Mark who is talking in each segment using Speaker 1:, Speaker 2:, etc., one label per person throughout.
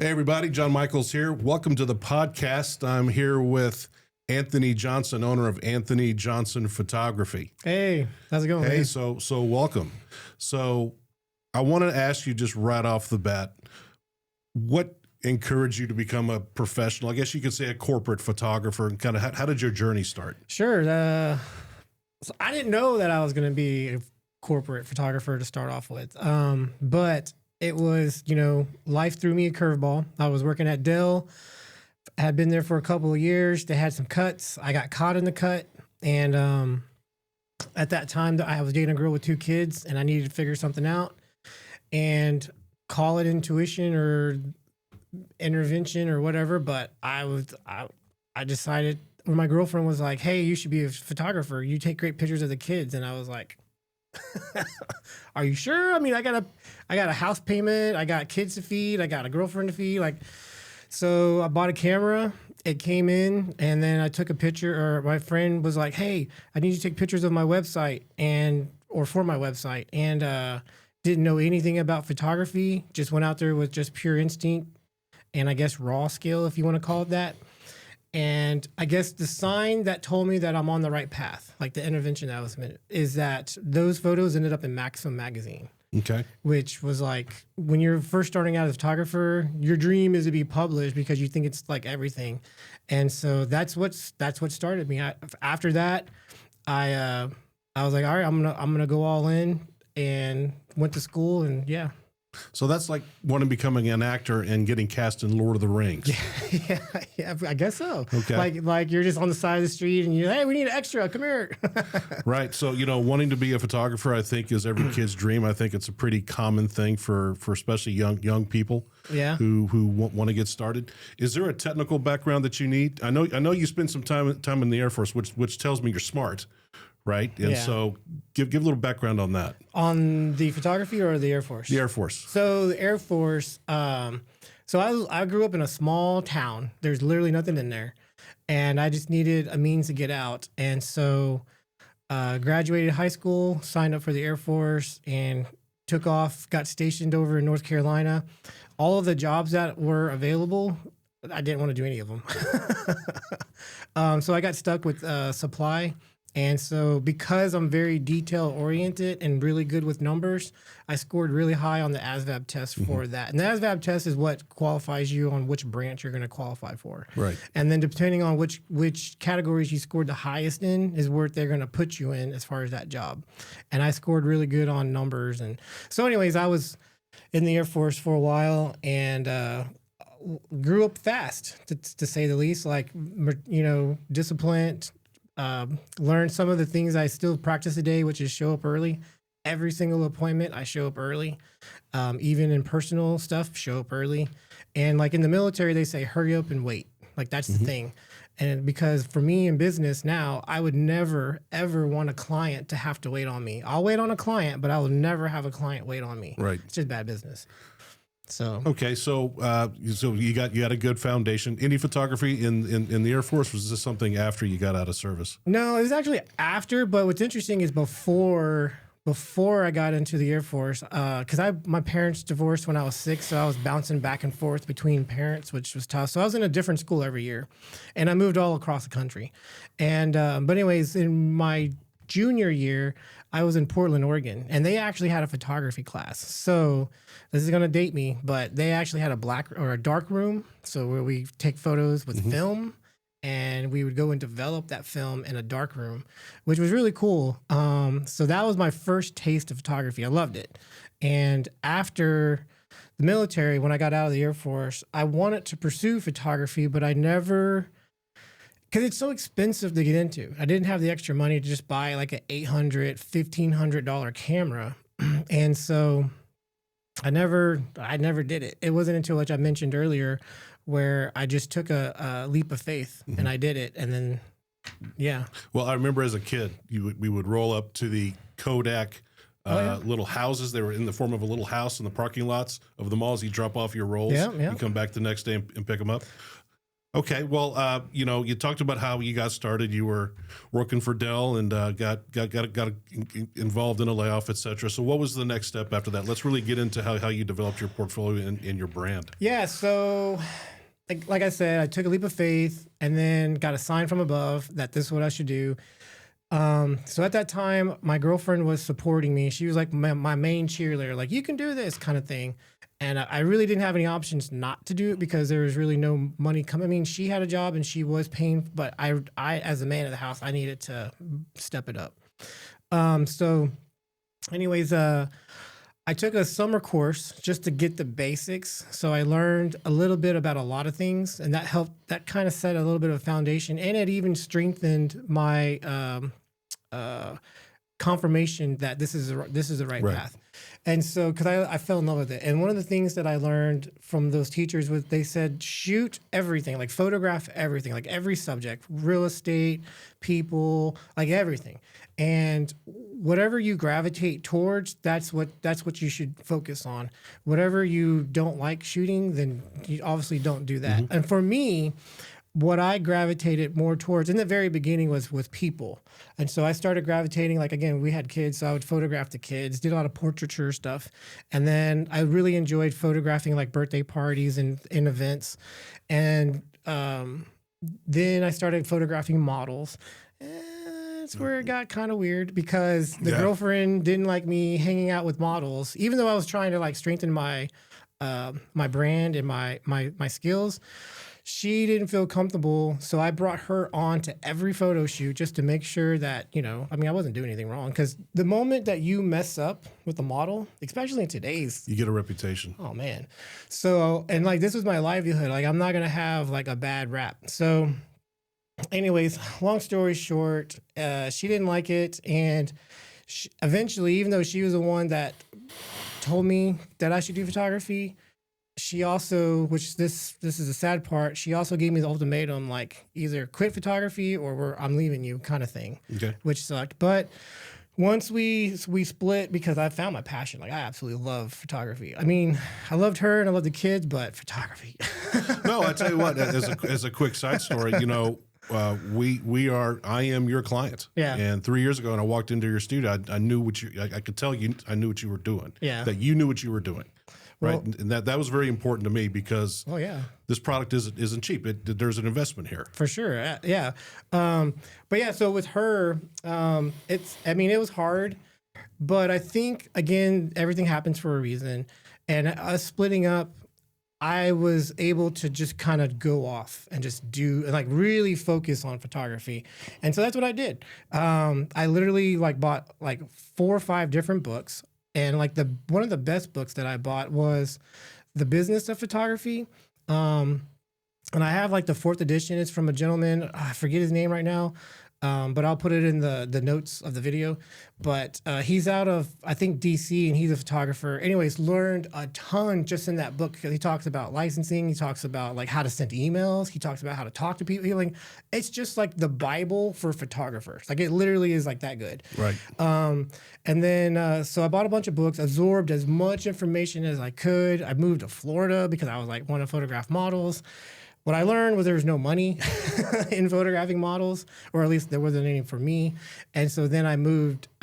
Speaker 1: Hey, everybody. John Michaels here. Welcome to the podcast. I'm here with Anthony Johnson, owner of Anthony Johnson Photography.
Speaker 2: Hey, how's it going?
Speaker 1: Hey,
Speaker 2: man?
Speaker 1: so welcome. So I want to ask you just right off the bat, what encouraged you to become a professional, I guess you could say a corporate photographer, and kind of how did your journey start?
Speaker 2: Sure. So I didn't know that I was going to be a corporate photographer to start off with. But it was, life threw me a curveball. I was working at Dell, had been there for a couple of years. They had some cuts. I got caught in the cut. And at that time, I was dating a girl with 2 kids, and I needed to figure something out. And call it intuition or intervention or whatever. But I decided, when my girlfriend was like, hey, you should be a photographer. You take great pictures of the kids. And I was like, are you sure? I mean, I got a house payment, I got kids to feed, I got a girlfriend to feed. So I bought a camera, it came in, and then I took a picture, or my friend was like, hey, I need you to take pictures of my website or for my website. And, didn't know anything about photography, just went out there with just pure instinct and I guess raw skill, if you want to call it that. And I guess the sign that told me that I'm on the right path, like the intervention that was meant, is that those photos ended up in Maxim magazine. Okay. Which was like, when you're first starting out as a photographer, your dream is to be published because you think it's like everything. And so that's what started me. After that, I was like, all right, I'm gonna go all in, and went to school, and yeah.
Speaker 1: So that's like wanting becoming an actor and getting cast in Lord of the Rings.
Speaker 2: Yeah, I guess so.
Speaker 1: Okay.
Speaker 2: Like you're just on the side of the street and you're, hey, we need an extra, come here.
Speaker 1: Right. So, wanting to be a photographer, I think, is every kid's dream. I think it's a pretty common thing for especially young people.
Speaker 2: Yeah.
Speaker 1: Who want to get started. Is there a technical background that you need? I know you spent some time in the Air Force, which tells me you're smart. Right. And so give a little background on that.
Speaker 2: On the photography or the Air Force?
Speaker 1: The Air Force.
Speaker 2: So the Air Force, so I grew up in a small town. There's literally nothing in there. And I just needed a means to get out. And so graduated high school, signed up for the Air Force, and took off, got stationed over in North Carolina. All of the jobs that were available, I didn't want to do any of them. So I got stuck with supply. And so because I'm very detail oriented and really good with numbers, I scored really high on the ASVAB test for that. And the ASVAB test is what qualifies you on which branch you're going to qualify for. Right. And then depending on which categories you scored the highest in is where they're going to put you in as far as that job. And I scored really good on numbers. And so anyways, I was in the Air Force for a while and grew up fast, to say the least, disciplined. Learn some of the things I still practice today, which is show up early. Every single appointment, I show up early. Even in personal stuff, show up early. And like in the military, they say, hurry up and wait. Like that's the thing. And because for me in business now, I would never, ever want a client to have to wait on me. I'll wait on a client, but I will never have a client wait on me. Right. It's just bad business. So okay, so you got a good foundation. Any photography in the Air Force? Was this something after you got out of service? No, it was actually after. But what's interesting is before I got into the Air Force, because my parents divorced when I was 6, so I was bouncing back and forth between parents, which was tough. So I was in a different school every year, and I moved all across the country. And but anyways, in my junior year, I was in Portland, Oregon, and they actually had a photography class. So this is going to date me, but they actually had a dark room. So where we take photos with film, and we would go and develop that film in a dark room, which was really cool. So that was my first taste of photography. I loved it. And after the military, when I got out of the Air Force, I wanted to pursue photography, but I never, because it's so expensive to get into. I didn't have the extra money to just buy like an $800, $1,500 camera. And so I never did it. It wasn't until, which I mentioned earlier, where I just took a leap of faith and I did it. And then, yeah. Well, I remember as a kid, we would roll up to the Kodak little houses. They were in the form of a little house in the parking lots of the malls. You drop off your rolls. You come back the next day and pick them up.
Speaker 1: Okay, well, you talked about how you got started. You were working for Dell and got involved in a layoff, et cetera. So, what was the next step after that? Let's really get into how you developed your portfolio and your brand.
Speaker 2: Yeah. So, like I said, I took a leap of faith and then got a sign from above that this is what I should do. So at that time, my girlfriend was supporting me. She was like my main cheerleader, like, you can do this kind of thing. And I really didn't have any options not to do it because there was really no money coming. I mean, she had a job and she was paying, but I as a man of the house, I needed to step it up. So anyways, I took a summer course just to get the basics. So I learned a little bit about a lot of things, and that helped. That kind of set a little bit of a foundation, and it even strengthened my confirmation that this is the right path. And so, because I fell in love with it. And one of the things that I learned from those teachers was they said, shoot everything, like photograph everything, like every subject, real estate, people, like everything. And whatever you gravitate towards, that's what you should focus on. Whatever you don't like shooting, then you obviously don't do that. Mm-hmm. And for me, what I gravitated more towards in the very beginning was with people. And so I started gravitating, like, again, we had kids, so I would photograph the kids, did a lot of portraiture stuff. And then I really enjoyed photographing like birthday parties and events. And then I started photographing models. That's where it got kind of weird because the girlfriend didn't like me hanging out with models, even though I was trying to like strengthen my my brand and my skills. She didn't feel comfortable, so I brought her on to every photo shoot just to make sure that, I mean, I wasn't doing anything wrong. Because the moment that you mess up with a model, especially in today's...
Speaker 1: You get a reputation.
Speaker 2: Oh, man. So, and like, this was my livelihood. Like, I'm not going to have like a bad rap. So anyways, long story short, she didn't like it. And eventually, even though she was the one that told me that I should do photography, she also, which this is a sad part, she also gave me the ultimatum, like, either quit photography or I'm leaving you kind of thing, which sucked. But once we split, because I found my passion, like, I absolutely love photography. I mean, I loved her and I loved the kids, but photography.
Speaker 1: No, I tell you what, as a quick side story, I am your client.
Speaker 2: Yeah.
Speaker 1: And 3 years ago, when I walked into your studio, I knew I could tell you, I knew what you were doing.
Speaker 2: Yeah.
Speaker 1: That you knew what you were doing. Right,
Speaker 2: Well,
Speaker 1: and that was very important to me because this product isn't cheap. There's an investment here
Speaker 2: for sure. Yeah, but yeah. So with her, it was hard, but I think again everything happens for a reason, and us splitting up, I was able to just kind of go off and just do like really focus on photography, and so that's what I did. I literally like bought like 4 or 5 different books. And like one of the best books that I bought was The Business of Photography. And I have like the 4th edition. It's from a gentleman. I forget his name right now. But I'll put it in the notes of the video. But he's out of, I think, DC, and he's a photographer. Anyways, learned a ton just in that book because he talks about licensing. He talks about like how to send emails. He talks about how to talk to people. Like, it's just like the Bible for photographers. Like, it literally is like that good.
Speaker 1: Right.
Speaker 2: And then, so I bought a bunch of books, absorbed as much information as I could. I moved to Florida because I was like, want to photograph models. What I learned was there was no money in photographing models, or at least there wasn't any for me. And so then I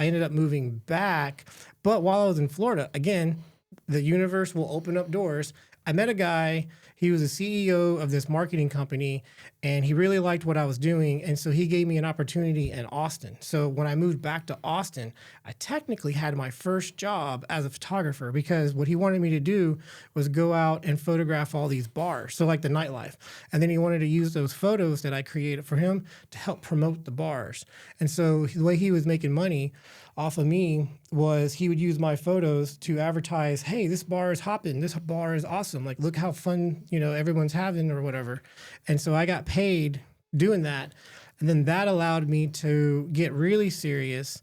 Speaker 2: ended up moving back. But while I was in Florida, again, the universe will open up doors. I met a guy, he was a CEO of this marketing company, and he really liked what I was doing. And so he gave me an opportunity in Austin. So when I moved back to Austin, I technically had my first job as a photographer because what he wanted me to do was go out and photograph all these bars. So like the nightlife. And then he wanted to use those photos that I created for him to help promote the bars. And so the way he was making money off of me was he would use my photos to advertise, hey, this bar is hopping, this bar is awesome, like look how fun everyone's having or whatever. And so I got paid doing that, and then that allowed me to get really serious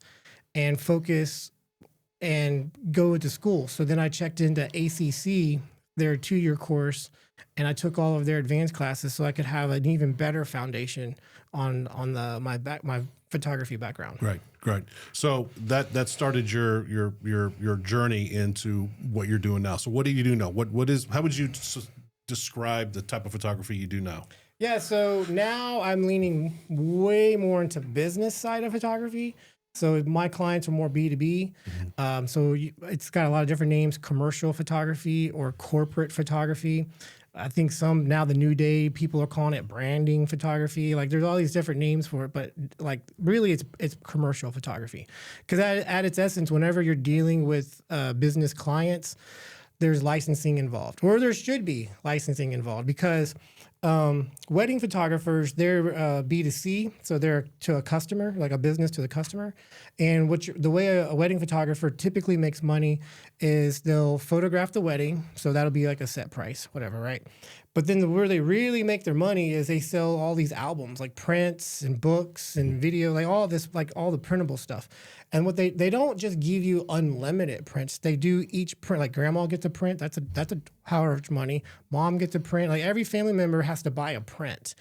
Speaker 2: and focus and go into school. So then I checked into ACC, their 2-year course, and I took all of their advanced classes so I could have an even better foundation on my photography background.
Speaker 1: Right. So that started your journey into what you're doing now. So what do you do now? How would you describe the type of photography you do now?
Speaker 2: Yeah, so now I'm leaning way more into business side of photography. So my clients are more B2B. It's got a lot of different names: commercial photography or corporate photography. I think some now the new day people are calling it branding photography. Like there's all these different names for it, but like really it's commercial photography. Because at its essence, whenever you're dealing with business clients, there's licensing involved, or there should be licensing involved, because wedding photographers, they're B2C, so they're to a customer, like a business to the customer. And the way a wedding photographer typically makes money is they'll photograph the wedding, so that'll be like a set price, whatever, right? But then where they really make their money is they sell all these albums, like prints and books and video, like all this, like all the printable stuff. And what they don't just give you unlimited prints. They do each print, like grandma gets a print. That's a however much money. Mom gets a print. Like every family member has to buy a print.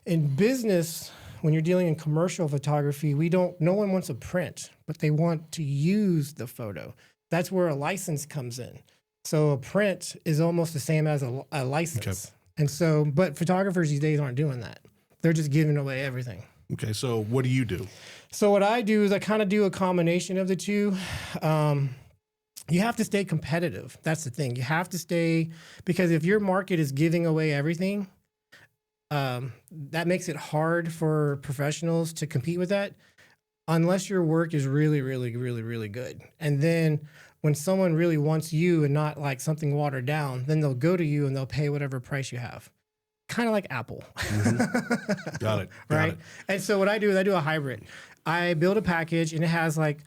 Speaker 2: In business, when you're dealing in commercial photography, no one wants a print, but they want to use the photo. That's where a license comes in. So a print is almost the same as a license. Okay. And so, but photographers these days aren't doing that. They're just giving away everything.
Speaker 1: Okay, so what do you do?
Speaker 2: So what I do is I kind of do a combination of the two. You have to stay competitive. That's the thing. You have to stay, because if your market is giving away everything, that makes it hard for professionals to compete with that, unless your work is really, really, really, really good. And then when someone really wants you and not like something watered down, then they'll go to you and they'll pay whatever price you have. Kind of like Apple.
Speaker 1: Mm-hmm. Got it.
Speaker 2: Right? And so what I do is I do a hybrid. I build a package and it has like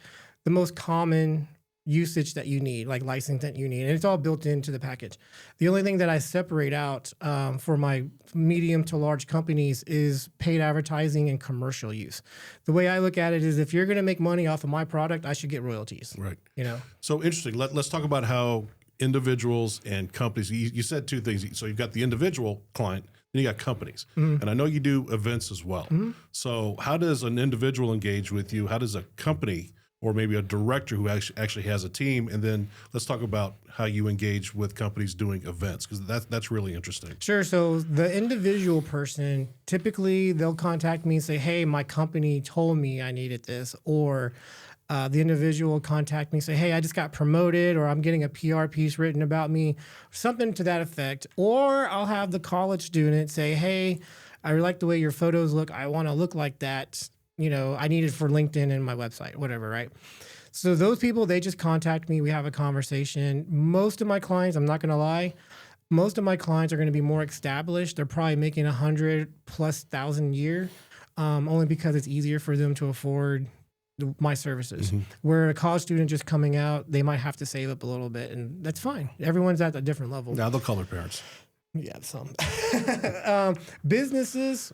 Speaker 2: the most common usage that you need, like license that you need. And it's all built into the package. The only thing that I separate out for my medium to large companies is paid advertising and commercial use. The way I look at it is if you're going to make money off of my product, I should get royalties.
Speaker 1: Right.
Speaker 2: You know?
Speaker 1: So interesting. Let's talk about how individuals and companies, you said two things. So you've got the individual client, then you got companies. Mm-hmm. And I know you do events as well. Mm-hmm. So how does an individual engage with you? How does a company or maybe a director who actually has a team? And then let's talk about how you engage with companies doing events, because that's really interesting.
Speaker 2: Sure. So the individual person, typically they'll contact me and say, hey, my company told me I needed this. Or the individual will contact me and say, hey, I just got promoted, or I'm getting a PR piece written about me, something to that effect. Or I'll have the college student say, hey, I like the way your photos look. I want to look like that. You know, I need it for LinkedIn and my website, whatever, right? So those people, they just contact me. We have a conversation. Most of my clients, I'm not going to lie, most of my clients are going to be more established. They're probably making 100,000+ a year, only because it's easier for them to afford my services. Mm-hmm. Where a college student just coming out, they might have to save up a little bit, and that's fine. Everyone's at a different level.
Speaker 1: Now they'll call their parents.
Speaker 2: Yeah, some. Businesses.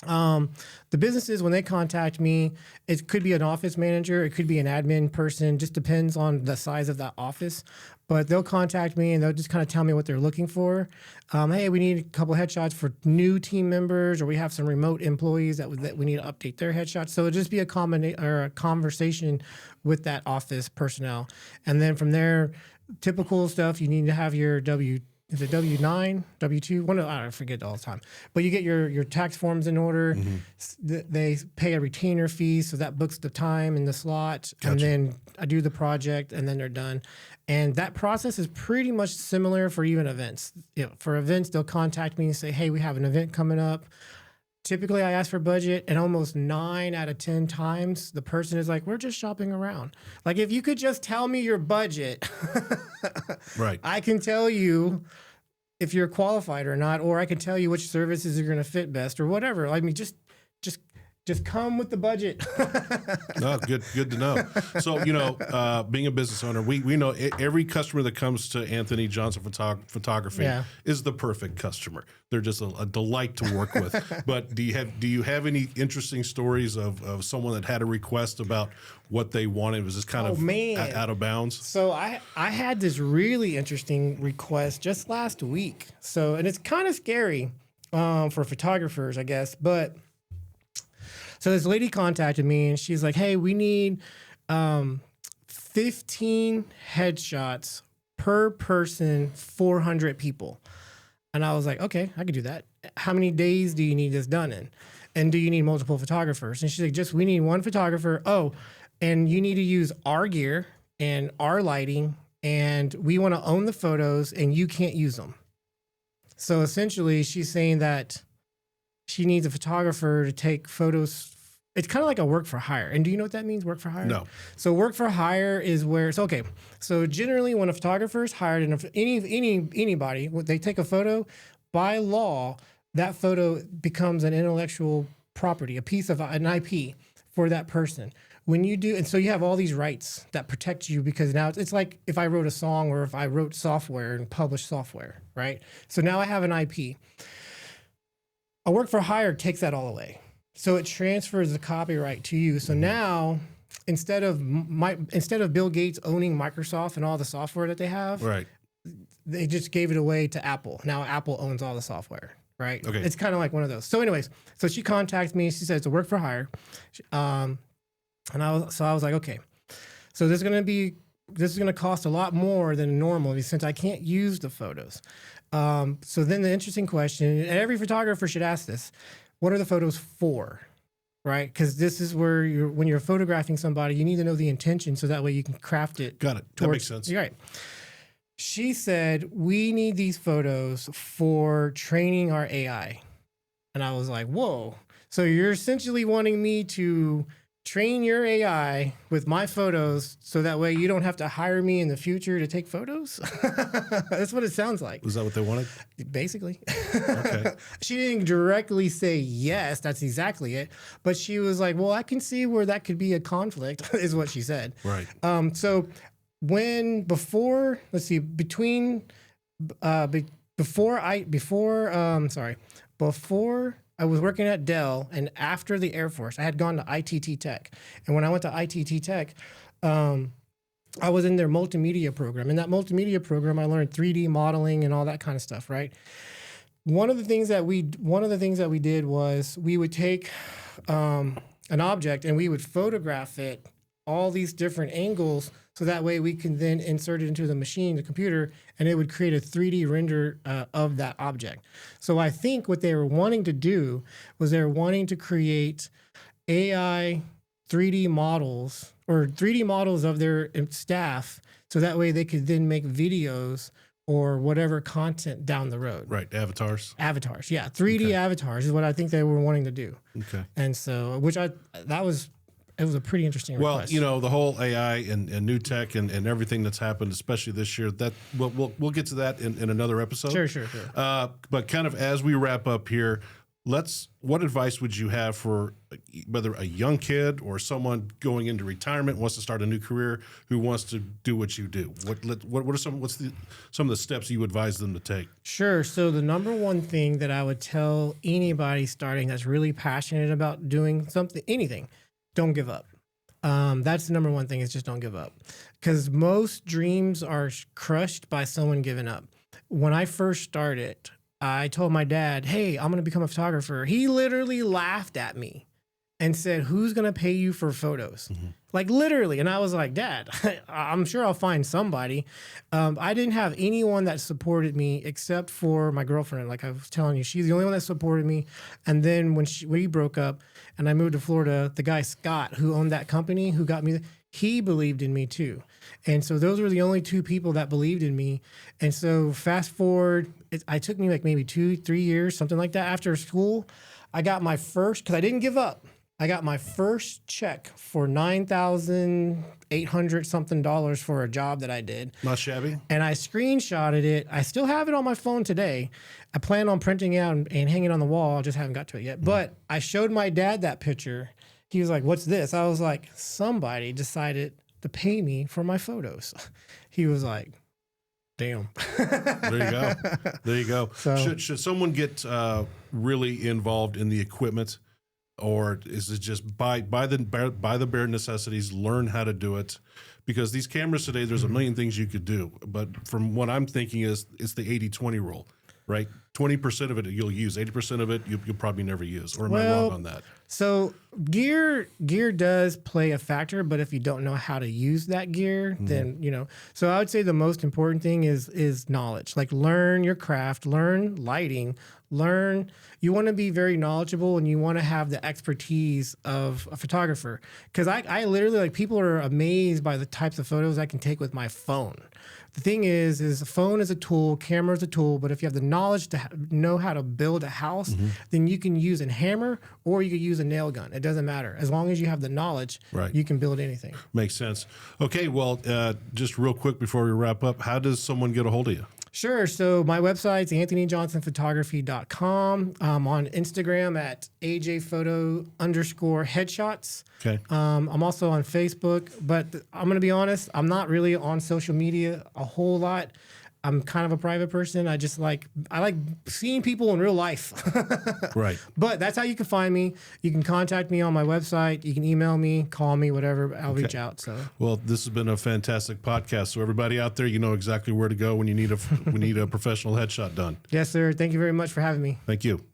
Speaker 2: The businesses, when they contact me, it could be an office manager, it could be an admin person, just depends on the size of that office. But they'll contact me and they'll just kind of tell me what they're looking for. Hey, we need a couple headshots for new team members, or we have some remote employees that we need to update their headshots. So it'll just be a conversation with that office personnel. And then from there, typical stuff, you need to have your Is it W-9, W-2? I forget all the time. But you get your tax forms in order. Mm-hmm. They pay a retainer fee, so that books the time and the slot. Gotcha. And then I do the project, and then they're done. And that process is pretty much similar for even events. You know, for events, they'll contact me and say, hey, we have an event coming up. Typically, I ask for budget, and almost 9 out of 10 times, the person is like, we're just shopping around. Like, if you could just tell me your budget,
Speaker 1: right,
Speaker 2: I can tell you if you're qualified or not, or I can tell you which services are going to fit best or whatever. I mean, just come with the budget.
Speaker 1: No, good to know. So, being a business owner, we know every customer that comes to Anthony Johnson Photography is the perfect customer. They're just a delight to work with. But do you have any interesting stories of someone that had a request about what they wanted? Was this kind of out of bounds?
Speaker 2: So I had this really interesting request just last week. So, and it's kind of scary for photographers, I guess, but. So this lady contacted me and she's like, hey, we need 15 headshots per person, 400 people. And I was like, okay, I could do that. How many days do you need this done in? And do you need multiple photographers? And she's like, we need one photographer. Oh, and you need to use our gear and our lighting, and we want to own the photos and you can't use them. So essentially she's saying that she needs a photographer to take photos. It's kind of like a work for hire. And do you know what that means, work for hire?
Speaker 1: No.
Speaker 2: So work for hire is where it's okay. So generally when a photographer is hired, and if anybody, they take a photo, by law, that photo becomes an intellectual property, a piece of an IP for that person. When you do, and so you have all these rights that protect you, because now it's like if I wrote a song or if I wrote software and published software, right? So now I have an IP. A work for hire takes that all away. So it transfers the copyright to you. So now instead of Bill Gates owning Microsoft and all the software that they have,
Speaker 1: Right.
Speaker 2: they just gave it away to Apple. Now Apple owns all the software, right?
Speaker 1: Okay.
Speaker 2: It's kind of like one of those. So anyways, so she contacts me. She says it's a work for hire. And I was like, okay, so this is going to cost a lot more than normal since I can't use the photos. So then the interesting question, and every photographer should ask this, what are the photos for? Right? Because this is where when you're photographing somebody, you need to know the intention so that way you can craft it.
Speaker 1: Got it. That makes sense.
Speaker 2: You're right. She said, we need these photos for training our AI. And I was like, whoa. So you're essentially wanting me to train your AI with my photos so that way you don't have to hire me in the future to take photos? That's what it sounds like.
Speaker 1: Was that what they wanted?
Speaker 2: Basically.
Speaker 1: Okay.
Speaker 2: She didn't directly say yes, that's exactly it. But she was like, well, I can see where that could be a conflict, is what she said.
Speaker 1: Right.
Speaker 2: So before I was working at Dell and after the Air Force, I had gone to ITT Tech. And when I went to ITT Tech, I was in their multimedia program. In that multimedia program, I learned 3D modeling and all that kind of stuff, right? One of the things that we did was we would take an object and we would photograph it all these different angles, so that way we can then insert it into the machine, the computer, and it would create a 3D render of that object. So I think what they were wanting to do was they were wanting to create AI 3D models or 3D models of their staff, so that way they could then make videos or whatever content down the road.
Speaker 1: Right. Avatars.
Speaker 2: Avatars, yeah. 3D avatars is what I think they were wanting to do. Okay. And so, it was a pretty interesting request.
Speaker 1: Well, the whole AI and new tech and everything that's happened, especially this year, that we'll get to that in another episode.
Speaker 2: Sure.
Speaker 1: But kind of as we wrap up here, what advice would you have for whether a young kid or someone going into retirement, wants to start a new career, who wants to do what you do? What are some of the steps you advise them to take? Sure.
Speaker 2: So the number one thing that I would tell anybody starting that's really passionate about doing anything, don't give up. That's the number one thing, is just don't give up. Because most dreams are crushed by someone giving up. When I first started, I told my dad, hey, I'm going to become a photographer. He literally laughed at me and said, who's going to pay you for photos? Mm-hmm. Like literally. And I was like, Dad, I'm sure I'll find somebody. I didn't have anyone that supported me except for my girlfriend. Like I was telling you, she's the only one that supported me. And then when we broke up and I moved to Florida, the guy Scott, who owned that company, who got me, he believed in me too. And so those were the only two people that believed in me. And so fast forward, it took me like maybe 2-3 years, something like that. After school, I got my first, because I didn't give up. I got my first check for $9,800 something for a job that I did.
Speaker 1: Not shabby.
Speaker 2: And I screenshotted it. I still have it on my phone today. I plan on printing it out and hanging it on the wall. I just haven't got to it yet. Mm-hmm. But I showed my dad that picture. He was like, what's this? I was like, somebody decided to pay me for my photos. He was like, damn.
Speaker 1: There you go. So, should someone get really involved in the equipment, or is it just buy the bare necessities, learn how to do it? Because these cameras today, there's a million things you could do. But from what I'm thinking is, it's the 80-20 rule. right? 20% of it you'll use, 80% of it you'll probably never use. Or am I
Speaker 2: Well,
Speaker 1: wrong on that?
Speaker 2: So gear does play a factor, but if you don't know how to use that gear, then So I would say the most important thing is knowledge. Like learn your craft, learn lighting, learn. You want to be very knowledgeable, and you want to have the expertise of a photographer. Because I literally, like, people are amazed by the types of photos I can take with my phone. The thing is a phone is a tool, camera is a tool, but if you have the knowledge to know how to build a house, then you can use a hammer or you could use a nail gun. It doesn't matter. As long as you have the knowledge, you can build anything.
Speaker 1: Makes sense. Okay, well, just real quick before we wrap up, how does someone get a hold of you?
Speaker 2: Sure. So my website's anthonyjohnsonphotography.com. I'm on Instagram at ajphoto_headshots.
Speaker 1: Okay.
Speaker 2: I'm also on Facebook, but I'm going to be honest, I'm not really on social media a whole lot. I'm kind of a private person. I like seeing people in real life.
Speaker 1: Right.
Speaker 2: But that's how you can find me. You can contact me on my website. You can email me, call me, whatever. I'll reach out. So,
Speaker 1: well, this has been a fantastic podcast. So everybody out there, you know exactly where to go when you need a professional headshot done.
Speaker 2: Yes, sir. Thank you very much for having me.
Speaker 1: Thank you.